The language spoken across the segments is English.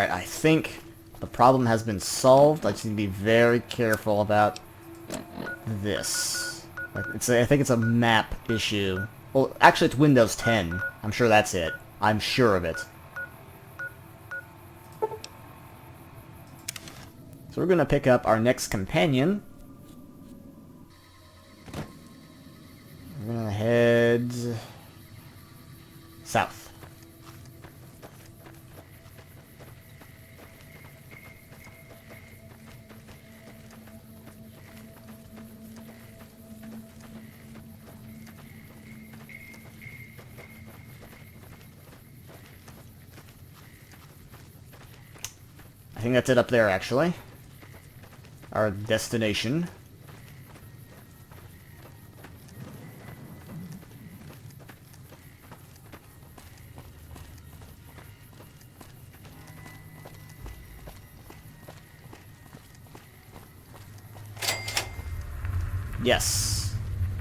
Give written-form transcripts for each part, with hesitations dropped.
Alright, I think the problem has been solved. I just need to be very careful about this. I think it's a map issue. Well, actually it's Windows 10. I'm sure that's it. I'm sure of it. So we're going to pick up our next companion. We're going to head south. I think that's it up there, actually. Our destination. Yes.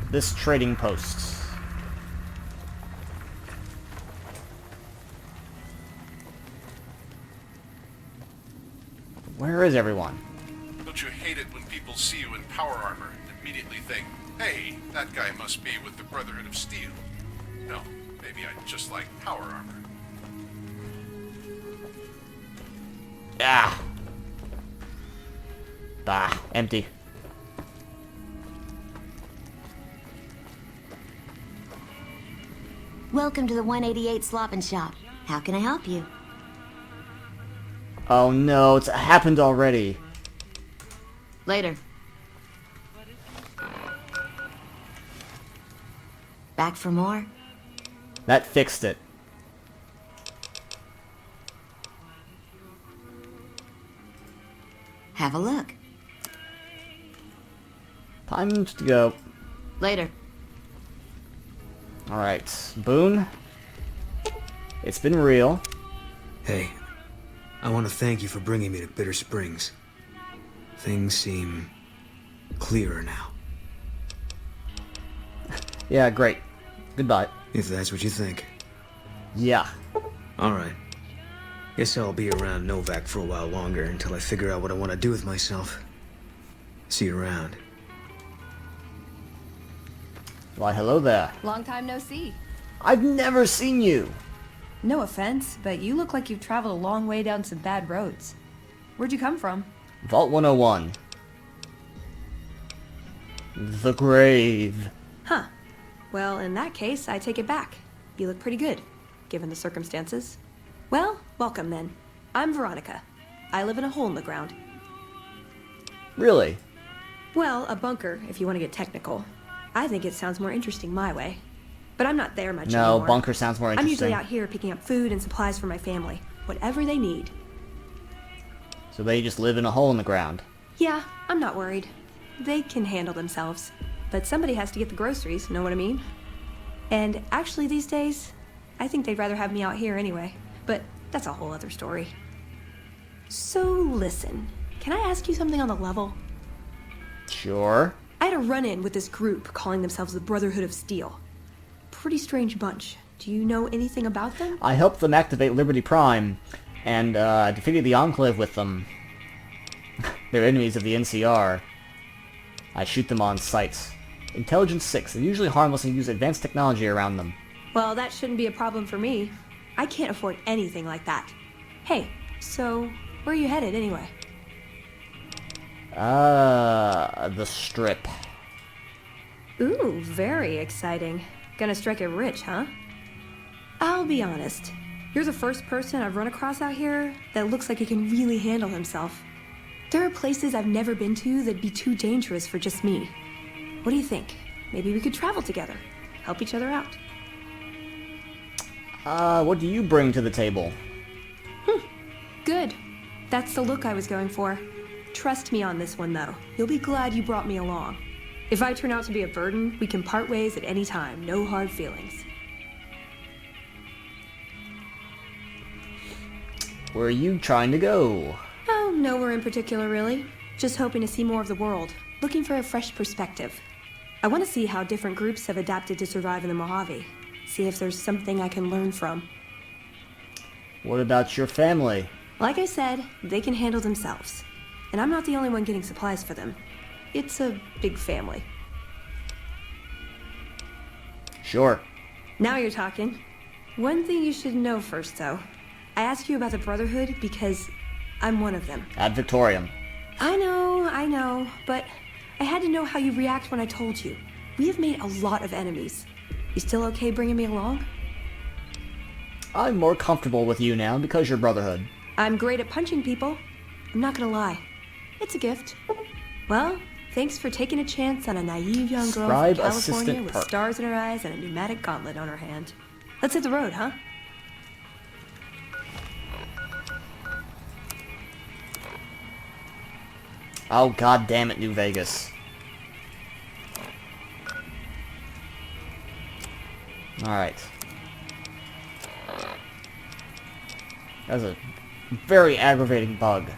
This trading post. Where is everyone? Don't you hate it when people see you in power armor and immediately think, hey, that guy must be with the Brotherhood of Steel? No, maybe I just like power armor. Ah. Bah, empty. Welcome to the 188 Slop and Shop. How can I help you? Oh no, it's happened already. Later. Back for more? That fixed it. Have a look. Time to go. Later. Alright, Boone. It's been real. Hey, I want to thank you for bringing me to Bitter Springs. Things seem clearer now. Yeah, great. Goodbye. If that's what you think. Yeah. Alright. Guess I'll be around Novak for a while longer until I figure out what I want to do with myself. See you around. Why, hello there. Long time no see. I've never seen you. No offense, but you look like you've traveled a long way down some bad roads. Where'd you come from? Vault 101. The grave. Huh. Well, in that case, I take it back. You look pretty good, given the circumstances. Well, welcome then. I'm Veronica. I live in a hole in the ground. Really? Well, a bunker, if you want to get technical. I think it sounds more interesting my way. But I'm not there much No, anymore. bunker sounds more interesting. I'm usually out here picking up food and supplies for my family. Whatever they need. So they just live in a hole in the ground. Yeah, I'm not worried. They can handle themselves. But somebody has to get the groceries, know what I mean? And actually these days, I think they'd rather have me out here anyway. But that's a whole other story. So listen, can I ask you something on the level? Sure. I had a run-in with this group calling themselves the Brotherhood of Steel. Pretty strange bunch. Do you know anything about them? I helped them activate Liberty Prime, and defeated the Enclave with them. They're enemies of the NCR. I shoot them on sight. Intelligence 6. They're usually harmless and use advanced technology around them. Well, that shouldn't be a problem for me. I can't afford anything like that. Hey, so where are you headed anyway? The Strip. Ooh, very exciting. Gonna strike it rich, huh? I'll be honest. You're the first person I've run across out here that looks like he can really handle himself. There are places I've never been to that'd be too dangerous for just me. What do you think? Maybe we could travel together. Help each other out. What do you bring to the table? Good. That's the look I was going for. Trust me on this one, though. You'll be glad you brought me along. If I turn out to be a burden, we can part ways at any time. No hard feelings. Where are you trying to go? Oh, nowhere in particular, really. Just hoping to see more of the world. Looking for a fresh perspective. I want to see how different groups have adapted to survive in the Mojave. See if there's something I can learn from. What about your family? Like I said, they can handle themselves. And I'm not the only one getting supplies for them. It's a big family. Sure. Now you're talking. One thing you should know first, though. I asked you about the Brotherhood because I'm one of them. Ad Victoriam. I know, but I had to know how you'd react when I told you. We have made a lot of enemies. You still okay bringing me along? I'm more comfortable with you now because you're Brotherhood. I'm great at punching people. I'm not gonna lie. It's a gift. Well, thanks for taking a chance on a naive young girl Scribe from California assistant with perk. stars in her eyes and a pneumatic gauntlet on her hand. Let's hit the road, huh? Oh, god damn it, New Vegas. Alright. That's a very aggravating bug.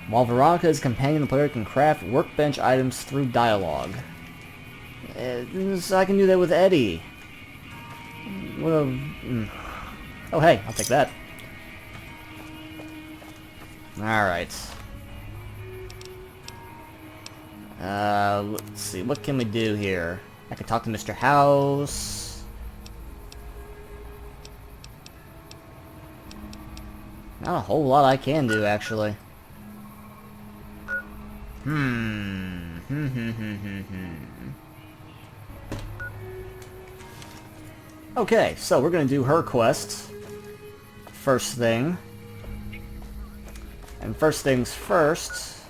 While Veronica is companion, the player can craft workbench items through dialogue. So I can do that with Eddie. Well, oh hey, I'll take that. Alright. Let's see, what can we do here? I can talk to Mr. House. Not a whole lot I can do, actually. Okay, so we're gonna do her quest. First thing. And first things first.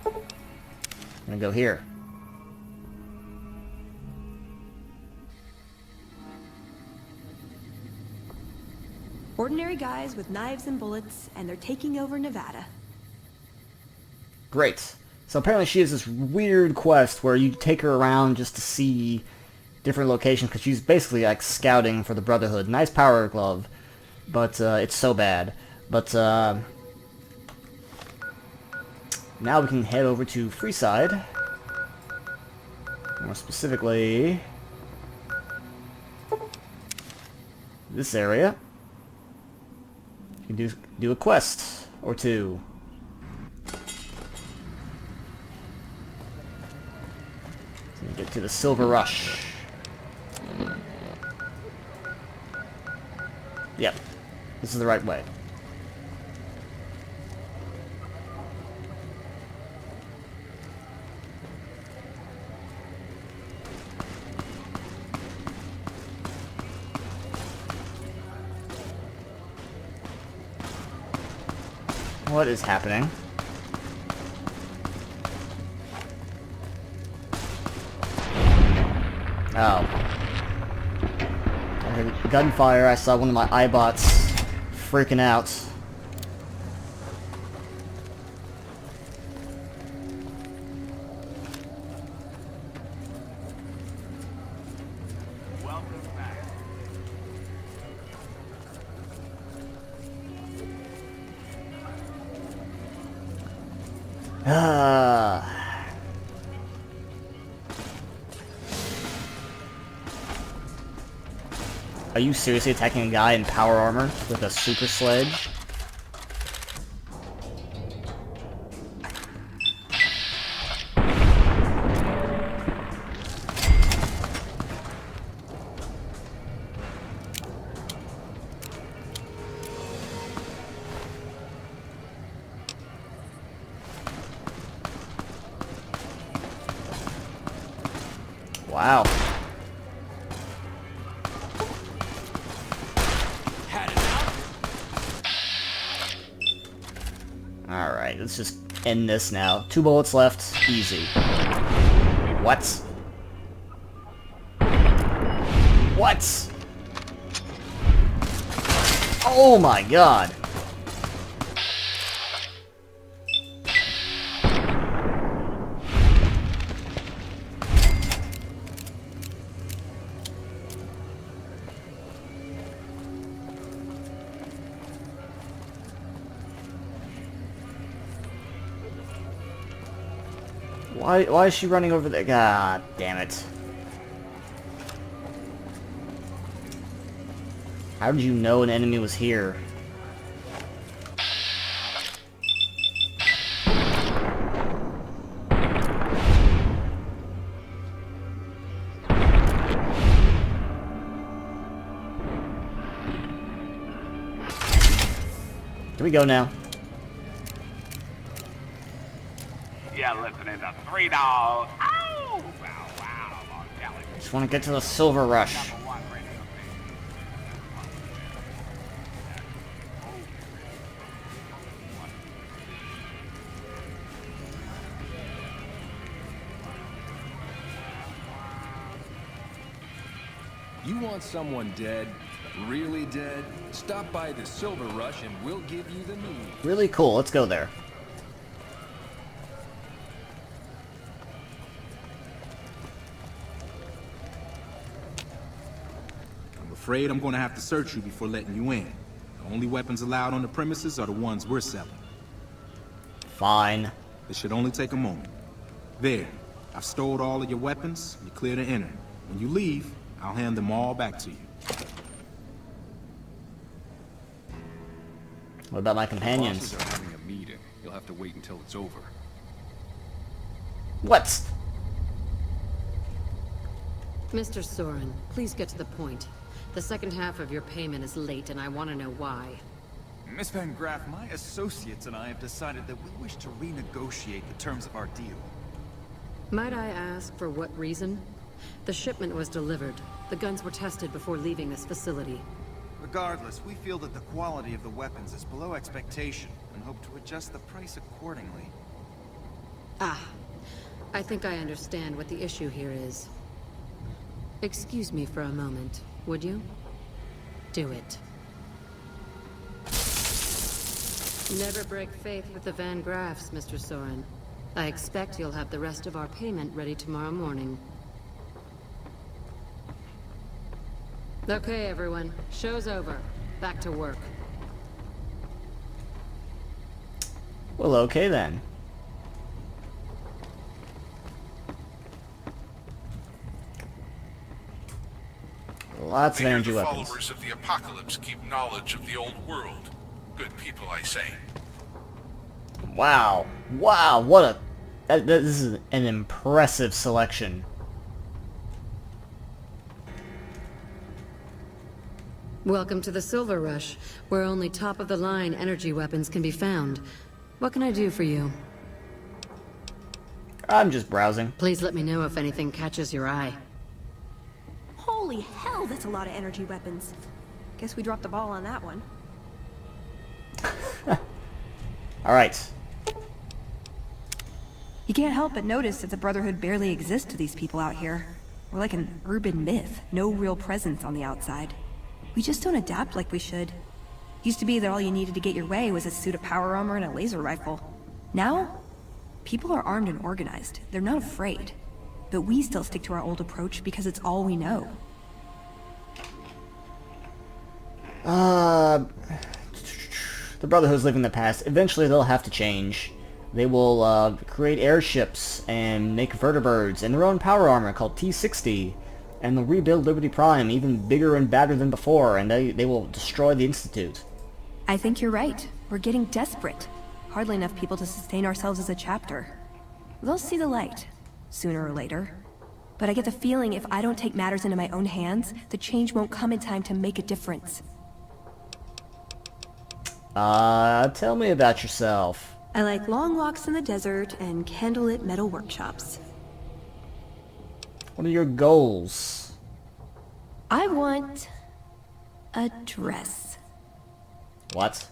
I'm gonna go here. Ordinary guys with knives and bullets, and they're taking over Nevada. Great. So apparently she has this weird quest where you take her around just to see different locations, because she's basically like scouting for the Brotherhood. Nice power glove, but it's so bad. But now we can head over to Freeside. More specifically, this area. You can do a quest or two. Get to the Silver Rush. Yep. This is the right way. What is happening? Oh. I heard gunfire. I saw one of my iBots freaking out. Are you seriously attacking a guy in power armor with a super sledge? Wow. Alright, let's just end this now. 2 bullets left. Easy. What? What? Oh my god. Why is she running over there? God damn it. How did you know an enemy was here? Here we go now. You're listening to Three Dogs. Ow! Wow, wow, I'm telling you. Just want to get to the Silver Rush. Number one radio station. You want someone dead? Really dead? Stop by the Silver Rush and we'll give you the news. Really cool. Let's go there. I'm afraid I'm going to have to search you before letting you in. The only weapons allowed on the premises are the ones we're selling. Fine. It should only take a moment. There. I've stored all of your weapons. You're clear to enter. When you leave, I'll hand them all back to you. What about my The companions? bosses are having a meeting. You'll have to wait until it's over. What? Mr. Soren, please get to the point. The second half of your payment is late, and I want to know why. Miss Van Graff, my associates and I have decided that we wish to renegotiate the terms of our deal. Might I ask for what reason? The shipment was delivered. The guns were tested before leaving this facility. Regardless, we feel that the quality of the weapons is below expectation and hope to adjust the price accordingly. Ah, I think I understand what the issue here is. Excuse me for a moment, would you? Do it. Never break faith with the Van Graffs, Mr. Soren. I expect you'll have the rest of our payment ready tomorrow morning. Okay, everyone. Show's over. Back to work. Well, okay then. Lots of May energy the weapons. followers of the apocalypse keep knowledge of the old world. Good people, I say. Wow. Wow, what a... this is an impressive selection. Welcome to the Silver Rush, where only top-of-the-line energy weapons can be found. What can I do for you? I'm just browsing. Please let me know if anything catches your eye. Holy hell, that's a lot of energy weapons. Guess we dropped the ball on that one. Alright. You can't help but notice that the Brotherhood barely exists to these people out here. We're like an urban myth, no real presence on the outside. We just don't adapt like we should. Used to be that all you needed to get your way was a suit of power armor and a laser rifle. Now, people are armed and organized. They're not afraid. But we still stick to our old approach because it's all we know. The Brotherhood's living in the past. Eventually they'll have to change. They will create airships and make vertibirds and their own power armor called T-60. And they'll rebuild Liberty Prime even bigger and badder than before, and they will destroy the Institute. I think you're right. We're getting desperate. Hardly enough people to sustain ourselves as a chapter. They'll see the light, sooner or later. But I get the feeling if I don't take matters into my own hands, the change won't come in time to make a difference. Tell me about yourself. I like long walks in the desert and candlelit metal workshops. What are your goals? I want a dress. What?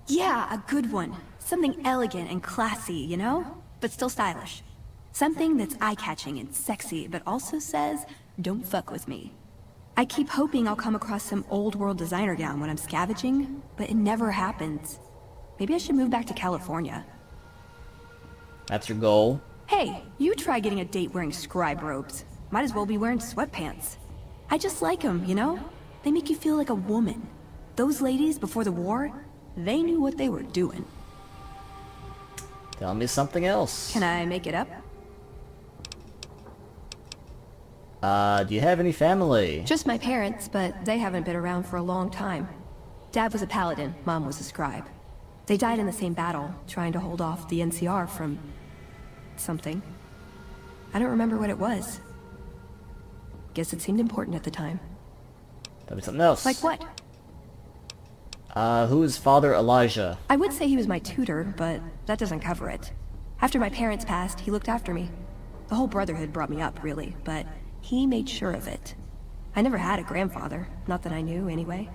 Yeah, a good one. Something elegant and classy, you know? But still stylish. Something that's eye-catching and sexy, but also says, don't fuck with me. I keep hoping I'll come across some old-world designer gown when I'm scavenging, but it never happens. Maybe I should move back to California. That's your goal? Hey, you try getting a date wearing scribe robes. Might as well be wearing sweatpants. I just like them, you know? They make you feel like a woman. Those ladies, before the war, they knew what they were doing. Tell me something else. Can I make it up? Do you have any family? Just my parents, but they haven't been around for a long time. Dad was a paladin, Mom was a scribe. They died in the same battle, trying to hold off the NCR from... something. I don't remember what it was. Guess it seemed important at the time. That'd be something else. Like what? Who is Father Elijah? I would say he was my tutor, but that doesn't cover it. After my parents passed, he looked after me. The whole Brotherhood brought me up, really, but he made sure of it. I never had a grandfather, not that I knew, anyway.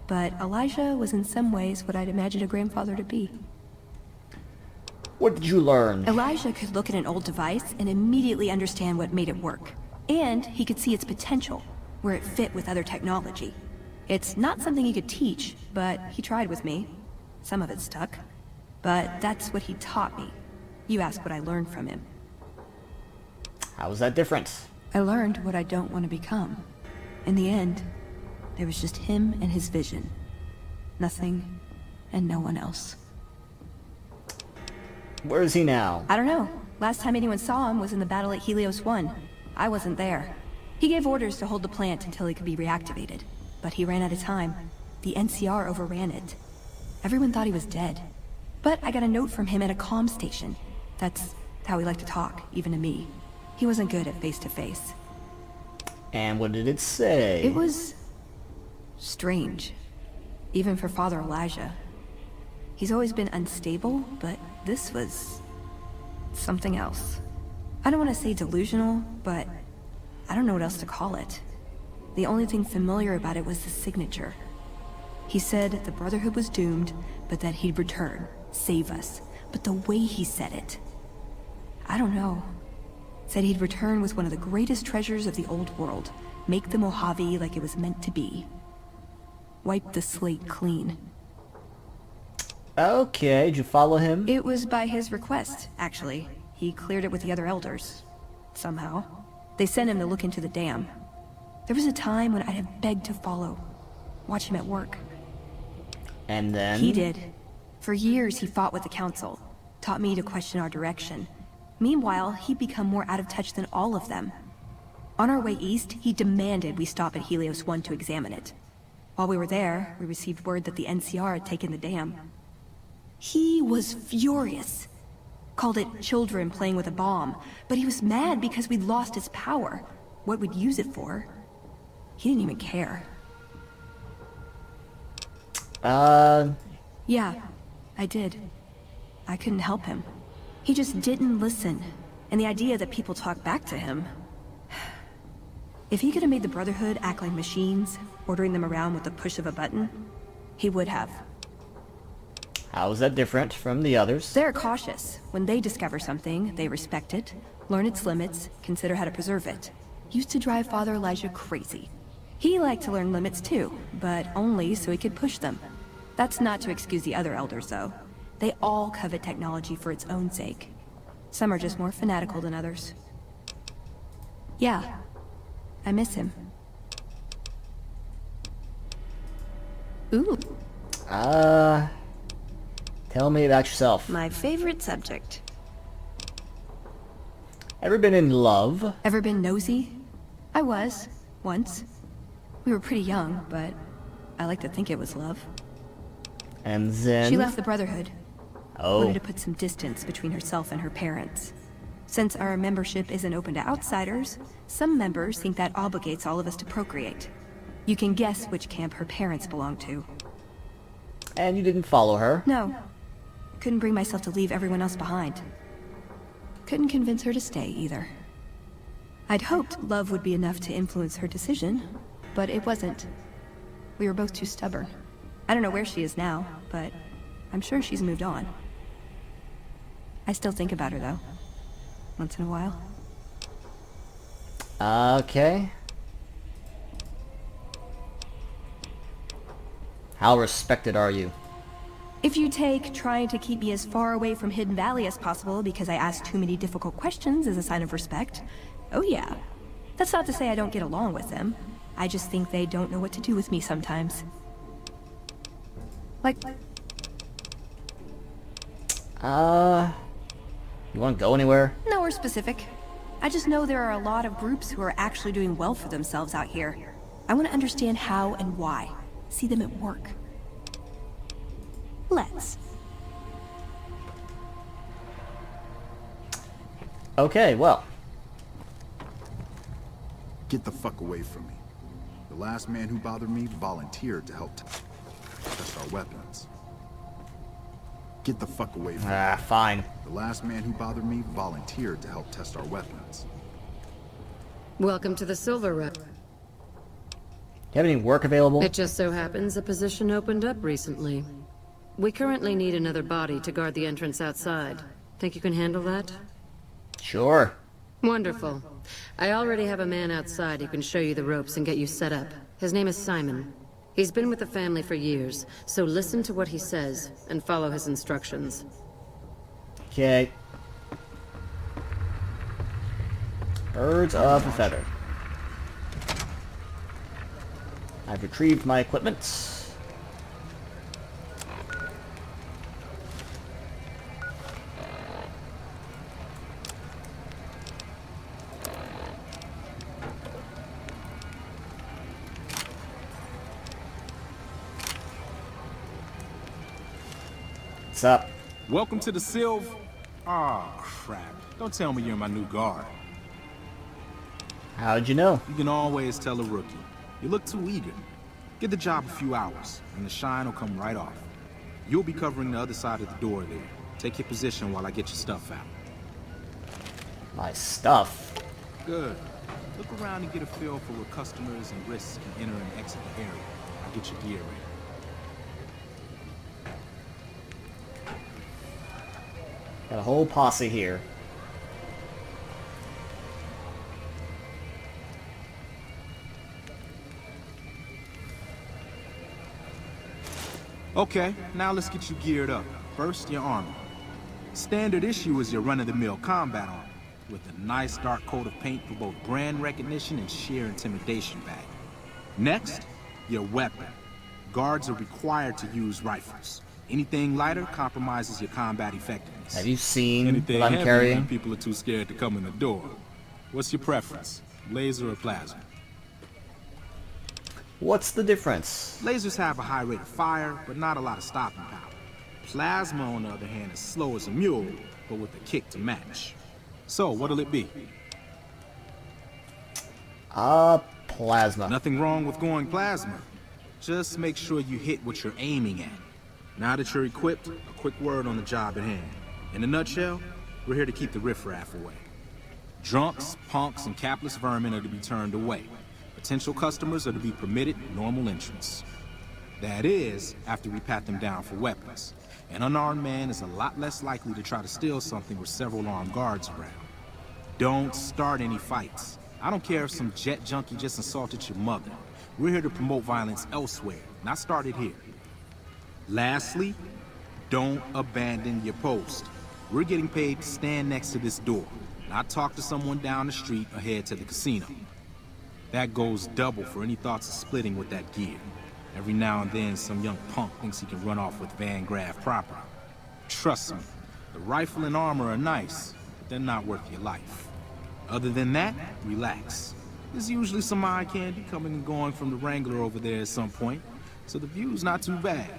But Elijah was in some ways what I'd imagined a grandfather to be. What did you learn? Elijah could look at an old device and immediately understand what made it work. And he could see its potential, where it fit with other technology. It's not something he could teach, but he tried with me. Some of it stuck. But that's what he taught me. You ask what I learned from him. How was that different? I learned what I don't want to become. In the end, there was just him and his vision. Nothing and no one else. Where is he now? I don't know. Last time anyone saw him was in the battle at Helios 1. I wasn't there. He gave orders to hold the plant until he could be reactivated. But he ran out of time. The NCR overran it. Everyone thought he was dead. But I got a note from him at a comm station. That's how he liked to talk, even to me. He wasn't good at face-to-face. And what did it say? It was... strange. Even for Father Elijah. He's always been unstable, but this was... something else. I don't want to say delusional, but I don't know what else to call it. The only thing familiar about it was the signature. He said the Brotherhood was doomed, but that he'd return, save us. But the way he said it... I don't know. Said he'd return with one of the greatest treasures of the old world. Make the Mojave like it was meant to be. Wipe the slate clean. Okay, did you follow him? It was by his request, actually. He cleared it with the other elders. Somehow. They sent him to look into the dam. There was a time when I'd have begged to follow. Watch him at work. And then? He did. For years he fought with the council. Taught me to question our direction. Meanwhile, he'd become more out of touch than all of them. On our way east, he demanded we stop at Helios 1 to examine it. While we were there, we received word that the NCR had taken the dam. He was furious. Called it children playing with a bomb, but he was mad because we'd lost its power. What we'd use it for. He didn't even care. Yeah, I did. I couldn't help him. He just didn't listen. And the idea that people talk back to him... If he could have made the Brotherhood act like machines, ordering them around with the push of a button, he would have. How is that different from the others? They're cautious. When they discover something, they respect it, learn its limits, consider how to preserve it. Used to drive Father Elijah crazy. He liked to learn limits too, but only so he could push them. That's not to excuse the other elders, though. They all covet technology for its own sake. Some are just more fanatical than others. Yeah, I miss him. Ooh. Tell me about yourself. My favorite subject. Ever been in love? Ever been nosy? I was, once. We were pretty young, but I like to think it was love. And then? She left the Brotherhood. Oh. Wanted to put some distance between herself and her parents. Since our membership isn't open to outsiders, some members think that obligates all of us to procreate. You can guess which camp her parents belong to. And you didn't follow her? No. Couldn't bring myself to leave everyone else behind. Couldn't convince her to stay, either. I'd hoped love would be enough to influence her decision, but it wasn't. We were both too stubborn. I don't know where she is now, but I'm sure she's moved on. I still think about her, though. Once in a while. Okay. How respected are you? If you take trying to keep me as far away from Hidden Valley as possible because I ask too many difficult questions as a sign of respect, oh yeah. That's not to say I don't get along with them. I just think they don't know what to do with me sometimes. Like... You wanna go anywhere? Nowhere specific. I just know there are a lot of groups who are actually doing well for themselves out here. I want to understand how and why. See them at work. Let's. Okay, well. Get the fuck away from me. The last man who bothered me volunteered to help test our weapons. Get the fuck away from me. Ah, fine. The last man who bothered me volunteered to help test our weapons. Welcome to the Silver Rush. Do you have any work available? It just so happens a position opened up recently. We currently need another body to guard the entrance outside. Think you can handle that? Sure. Wonderful. I already have a man outside who can show you the ropes and get you set up. His name is Simon. He's been with the family for years, so listen to what he says and follow his instructions. Okay. Birds of a feather. I've retrieved my equipment. What's up? Welcome to the Silv... Aw, crap. Don't tell me you're my new guard. How'd you know? You can always tell a rookie. You look too eager. Give the job a few hours, and the shine will come right off. You'll be covering the other side of the door there. Take your position while I get your stuff out. My stuff? Good. Look around and get a feel for where customers and risks can enter and exit the area. I'll get your gear ready. Got a whole posse here. Okay, now let's get you geared up. First, your armor. Standard issue is your run-of-the-mill combat armor, with a nice dark coat of paint for both brand recognition and sheer intimidation value. Next, your weapon. Guards are required to use rifles. Anything lighter compromises your combat effectiveness. Have you seen Anything what I'm heavier, carrying? and people are too scared to come in the door. What's your preference? Laser or plasma? What's the difference? Lasers have a high rate of fire, but not a lot of stopping power. Plasma, on the other hand, is slow as a mule, but with a kick to match. So, what'll it be? Plasma. Nothing wrong with going plasma. Just make sure you hit what you're aiming at. Now that you're equipped, a quick word on the job at hand. In a nutshell, we're here to keep the riffraff away. Drunks, punks, and capless vermin are to be turned away. Potential customers are to be permitted normal entrance. That is, after we pat them down for weapons. An unarmed man is a lot less likely to try to steal something with several armed guards around. Don't start any fights. I don't care if some jet junkie just insulted your mother. We're here to promote violence elsewhere, not start it here. Lastly, don't abandon your post. We're getting paid to stand next to this door, not talk to someone down the street or head to the casino. That goes double for any thoughts of splitting with that gear. Every now and then, some young punk thinks he can run off with Van Graff property. Trust me, the rifle and armor are nice, but they're not worth your life. Other than that, relax. There's usually some eye candy coming and going from the Wrangler over there at some point, so the view's not too bad.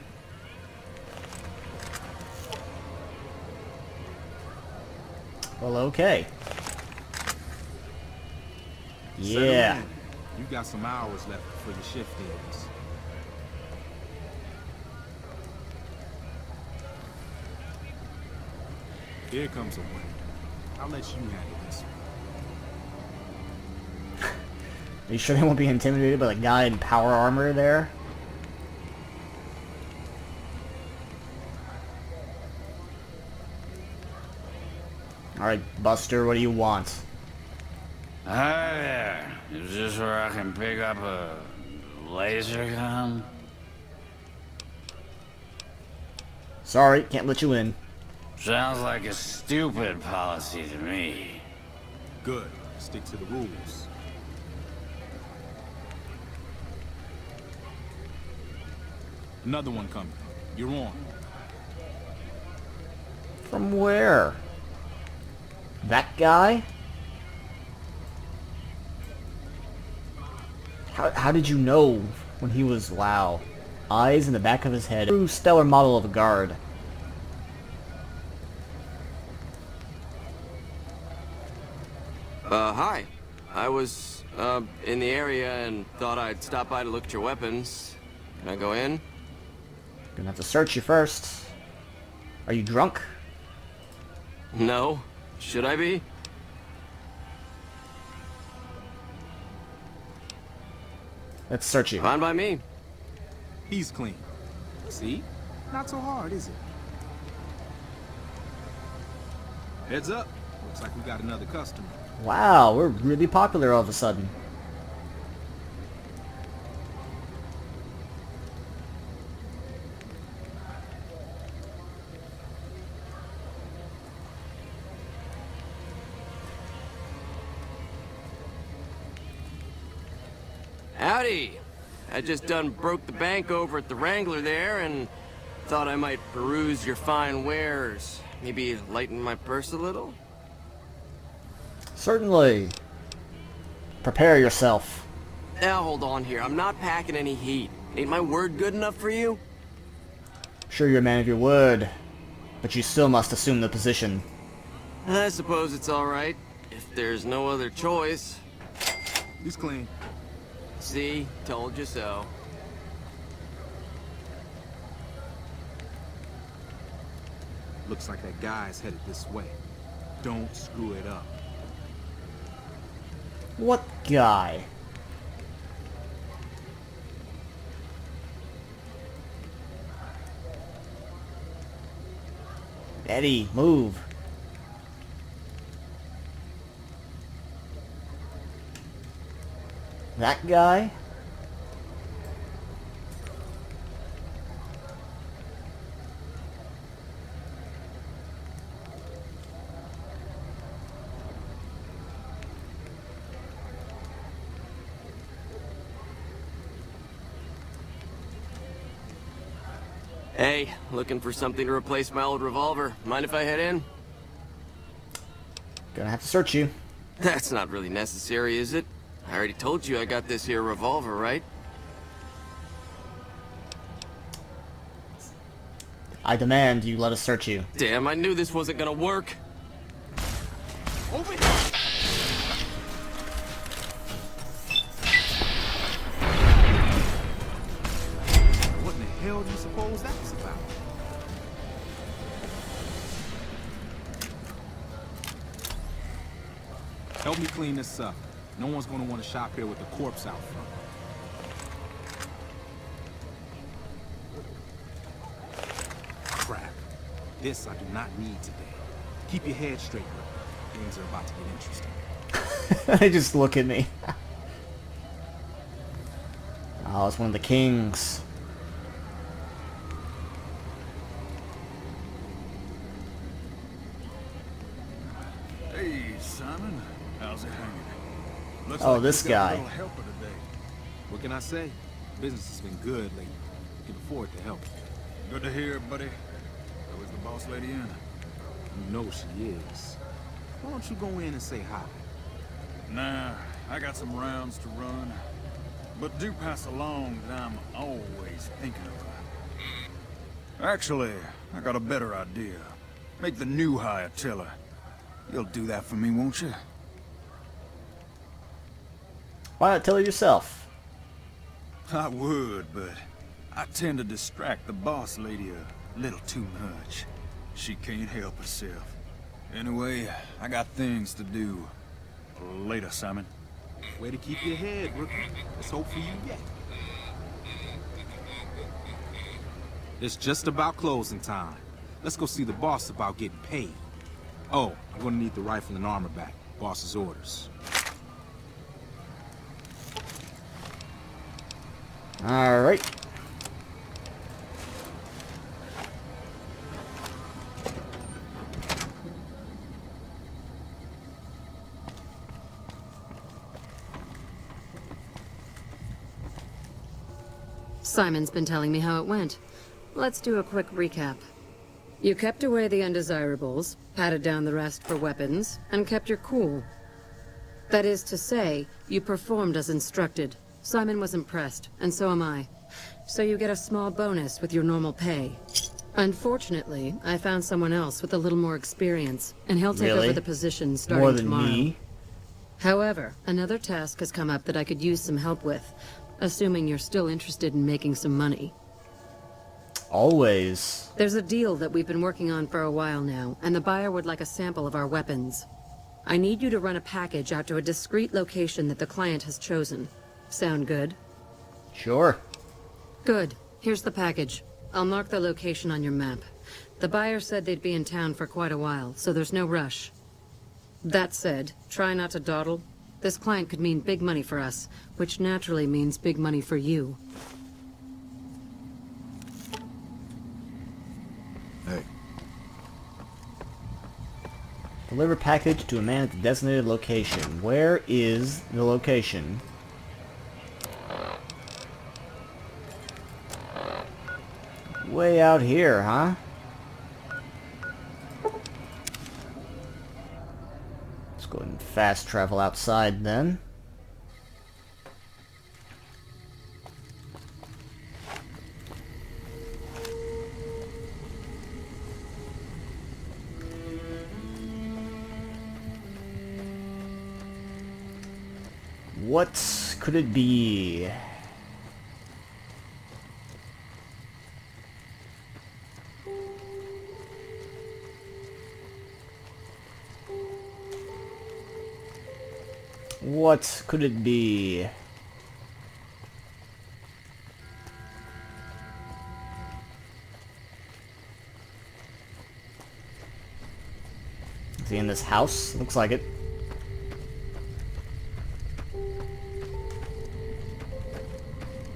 Well, okay. Settle Yeah. in. You got some hours left before your shift ends. Here comes a win. I'll let you handle this one. Are you sure they won't be intimidated by the guy in power armor there? Alright, Buster, what do you want? Hi there. Is this where I can pick up a laser gun? Sorry, can't let you in. Sounds like a stupid policy to me. Good. Stick to the rules. Another one coming. You're on. From where? That guy? How did you know when he was... Wow. Eyes in the back of his head. True stellar model of a guard. Hi. I was, in the area and thought I'd stop by to look at your weapons. Can I go in? Gonna have to search you first. Are you drunk? No. Should I be? Let's search you. Fine by me. He's clean. See? Not so hard, is it? Heads up. Looks like we got another customer. Wow, we're really popular all of a sudden. Howdy! I just done broke the bank over at the Wrangler there and thought I might peruse your fine wares. Maybe lighten my purse a little? Certainly. Prepare yourself. Now hold on here, I'm not packing any heat. Ain't my word good enough for you? Sure, you're a man of your word, but you still must assume the position. I suppose it's alright, if there's no other choice. He's clean. See? Told you so. Looks like that guy's headed this way. Don't screw it up. What guy? Eddie, move. That guy? Hey, looking for something to replace my old revolver. Mind if I head in? Gonna have to search you. That's not really necessary, is it? I already told you I got this here revolver, right? I demand you let us search you. Damn, I knew this wasn't gonna work. Over here! What in the hell do you suppose that's about? Help me clean this up. No one's gonna want to shop here with the corpse out front. Crap. This I do not need today. Keep your head straight, bro. Things are about to get interesting. They just look at me. Oh, it's one of the kings. Hey, Simon. How's it hanging? Looks Oh, like this you got a guy. little helper today. What can I say? Business has been good lately. We can afford to help. Good to hear, buddy. So is the boss lady in? You know she is. Why don't you go in and say hi? Nah, I got some rounds to run. But do pass along that I'm always thinking of her. Actually, I got a better idea. Make the new hire tell her. You'll do that for me, won't you? Why not tell her yourself? I would, but I tend to distract the boss lady a little too much. She can't help herself. Anyway, I got things to do. Later, Simon. Way to keep your head, rookie. Let's hope for you yet. It's just about closing time. Let's go see the boss about getting paid. Oh, I'm gonna need the rifle and armor back. Boss's orders. Alright. Simon's been telling me how it went. Let's do a quick recap. You kept away the undesirables, patted down the rest for weapons, and kept your cool. That is to say, you performed as instructed, Simon was impressed, and so am I. So you get a small bonus with your normal pay. Unfortunately, I found someone else with a little more experience, and he'll take over the position starting More than tomorrow. me? However, another task has come up that I could use some help with, assuming you're still interested in making some money. Always. There's a deal that we've been working on for a while now, and the buyer would like a sample of our weapons. I need you to run a package out to a discreet location that the client has chosen. Sound good? Sure. Good. Here's the package. I'll mark the location on your map. The buyer said they'd be in town for quite a while, so there's no rush. That said, try not to dawdle. This client could mean big money for us, which naturally means big money for you. Hey. Deliver package to a man at the designated location. Where is the location? Way out here, huh? Let's go ahead and fast travel outside then. What could it be? What could it be? Is he in this house? Looks like it.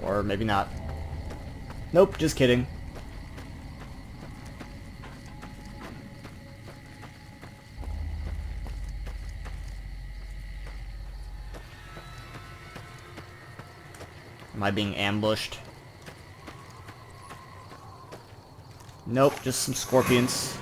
Or maybe not. Nope, just kidding. Am I being ambushed? Nope, just some scorpions.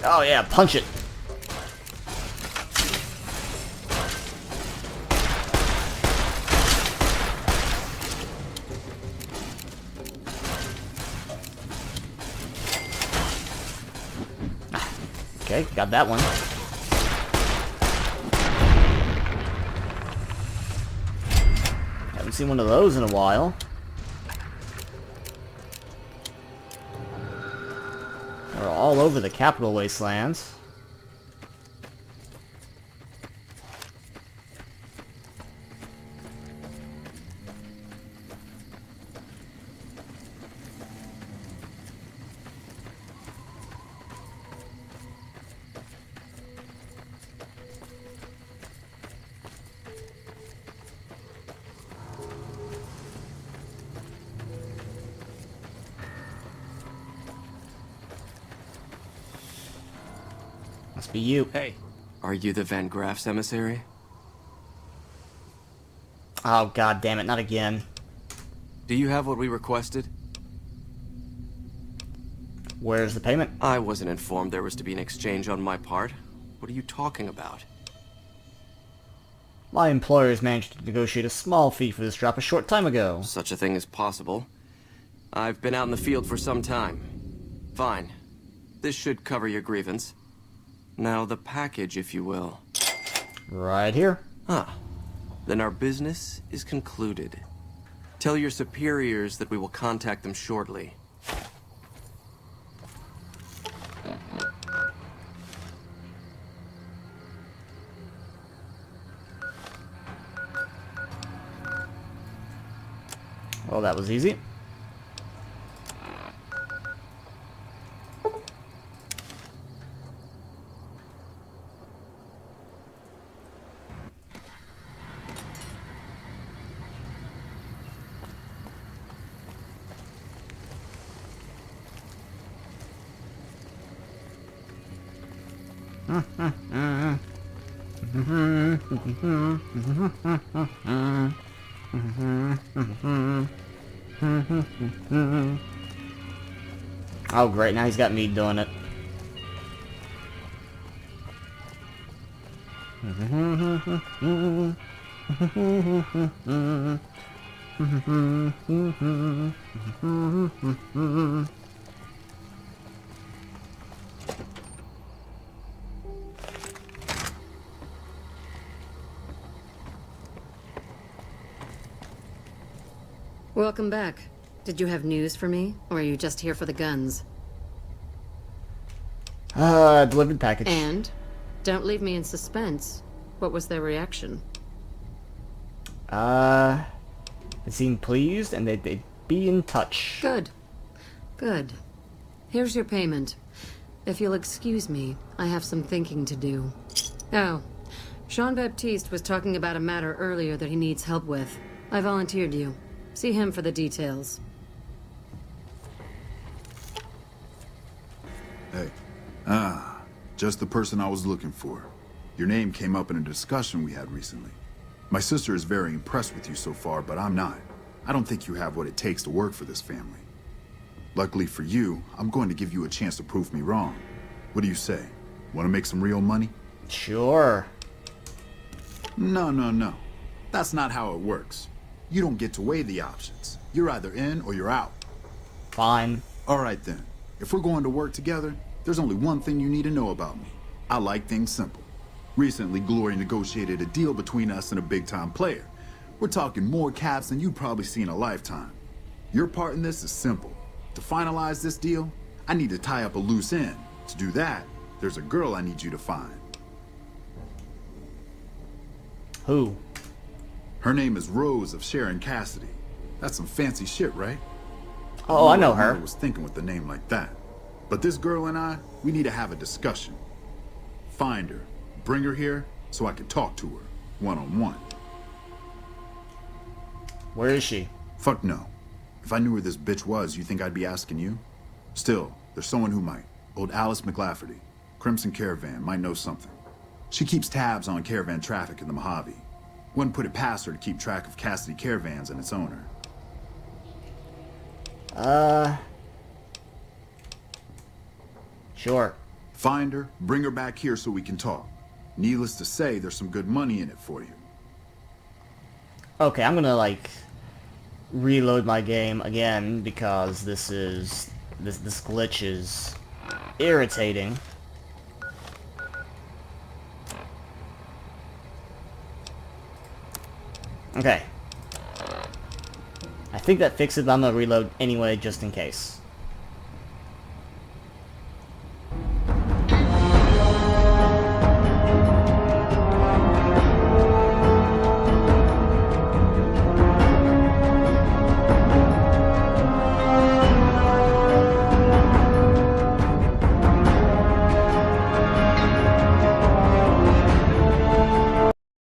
Oh yeah, punch it. Okay, got that one. Haven't seen one of those in a while. They're all over the capital Wastelands. Must be you. Hey, are you the Van Graff's emissary? Oh god damn it, not again. Do you have what we requested? Where's the payment? I wasn't informed there was to be an exchange on my part. What are you talking about? My employers managed to negotiate a small fee for this drop a short time ago. Such a thing is possible. I've been out in the field for some time. Fine. This should cover your grievance. Now the package, if you will. Right here. Ah. Then our business is concluded. Tell your superiors that we will contact them shortly. Well, that was easy. Oh great, now he's got me doing it. Welcome back. Did you have news for me, or are you just here for the guns? Delivered package. And? Don't leave me in suspense. What was their reaction? They seemed pleased, and they'd be in touch. Good. Good. Here's your payment. If you'll excuse me, I have some thinking to do. Oh, Jean-Baptiste was talking about a matter earlier that he needs help with. I volunteered you. See him for the details. Hey. Just the person I was looking for. Your name came up in a discussion we had recently. My sister is very impressed with you so far, but I'm not. I don't think you have what it takes to work for this family. Luckily for you, I'm going to give you a chance to prove me wrong. What do you say? Want to make some real money? Sure. No. That's not how it works. You don't get to weigh the options. You're either in or you're out. Fine. All right then. If we're going to work together, there's only one thing you need to know about me. I like things simple. Recently, Glory negotiated a deal between us and a big-time player. We're talking more caps than you've probably seen in a lifetime. Your part in this is simple. To finalize this deal, I need to tie up a loose end. To do that, there's a girl I need you to find. Who? Her name is Rose of Sharon Cassidy. That's some fancy shit, right? Oh, I know her. I was thinking with a name like that. But this girl and I, we need to have a discussion. Find her, bring her here, so I can talk to her, one-on-one. Where is she? Fuck no. If I knew where this bitch was, you think I'd be asking you? Still, there's someone who might. Old Alice McLafferty, Crimson Caravan, might know something. She keeps tabs on caravan traffic in the Mojave. Wouldn't put it past her to keep track of Cassidy Caravans and its owner. Sure. Find her, bring her back here so we can talk. Needless to say, there's some good money in it for you. Okay, I'm gonna, like, reload my game again because this glitch is irritating. Okay. I think that fixes it, but I'm gonna reload anyway just in case.